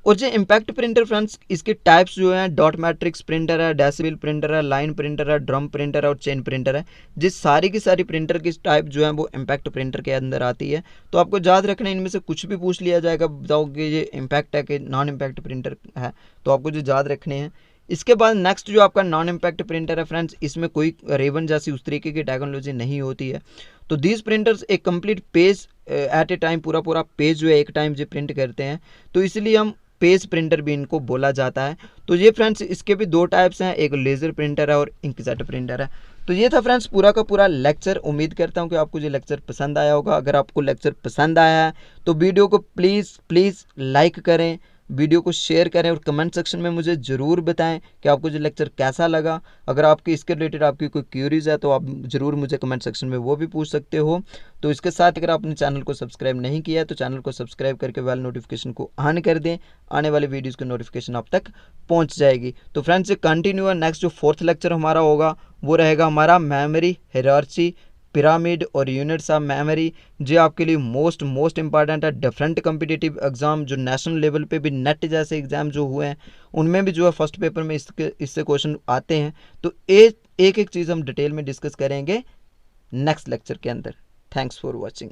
और जो इम्पैक्ट प्रिंटर फ्रेंड्स, इसके टाइप्स जो हैं, डॉट मैट्रिक्स प्रिंटर है, डेसिबल प्रिंटर है, लाइन प्रिंटर है, ड्रम प्रिंटर है और चेन प्रिंटर है। जिस सारी की सारी प्रिंटर की टाइप जो है वो इम्पैक्ट प्रिंटर के अंदर आती है। तो आपको याद रखना है, इनमें से कुछ भी पूछ लिया जाएगा, बताओगे ये इम्पैक्ट है कि नॉन इम्पैक्ट प्रिंटर है, तो आपको जो याद रखने हैं। इसके बाद नेक्स्ट जो आपका नॉन इम्पैक्ट प्रिंटर है फ्रेंड्स, इसमें कोई रेवन जैसी उस तरीके की टेक्नोलॉजी नहीं होती है। तो दीज प्रिंटर्स एक कंप्लीट पेज एट ए टाइम, पूरा पेज जो है एक टाइम जो प्रिंट करते हैं, तो इसलिए हम पेज प्रिंटर भी इनको बोला जाता है। तो ये फ्रेंड्स इसके भी दो टाइप्स हैं, एक लेज़र प्रिंटर है और इंकजेट प्रिंटर है। तो ये था फ्रेंड्स पूरा का पूरा लेक्चर। उम्मीद करता हूँ कि आपको ये लेक्चर पसंद आया होगा। अगर आपको लेक्चर पसंद आया है तो वीडियो को प्लीज़ लाइक करें, वीडियो को शेयर करें और कमेंट सेक्शन में मुझे ज़रूर बताएं कि आपको ये लेक्चर कैसा लगा। अगर आपकी इसके रिलेटेड आपकी कोई क्यूरीज है तो आप ज़रूर मुझे कमेंट सेक्शन में वो भी पूछ सकते हो। तो इसके साथ अगर आपने चैनल को सब्सक्राइब नहीं किया है तो चैनल को सब्सक्राइब करके बेल नोटिफिकेशन को ऑन कर दें, आने वाले वीडियोज़ की नोटिफिकेशन आप तक पहुँच जाएगी। तो फ्रेंड्स ये कंटिन्यू है। नेक्स्ट जो फोर्थ लेक्चर हमारा होगा वो रहेगा हमारा मेमोरी हायरार्की, पिरामिड और यूनिट्स ऑफ मेमोरी। जो आपके लिए मोस्ट इंपॉर्टेंट है। डिफरेंट कम्पिटिटिव एग्जाम जो नेशनल लेवल पे भी नेट जैसे एग्जाम जो हुए हैं उनमें भी जो है फर्स्ट पेपर में इससे क्वेश्चन आते हैं। तो एक एक चीज़ हम डिटेल में डिस्कस करेंगे नेक्स्ट लेक्चर के अंदर। Thanks for watching.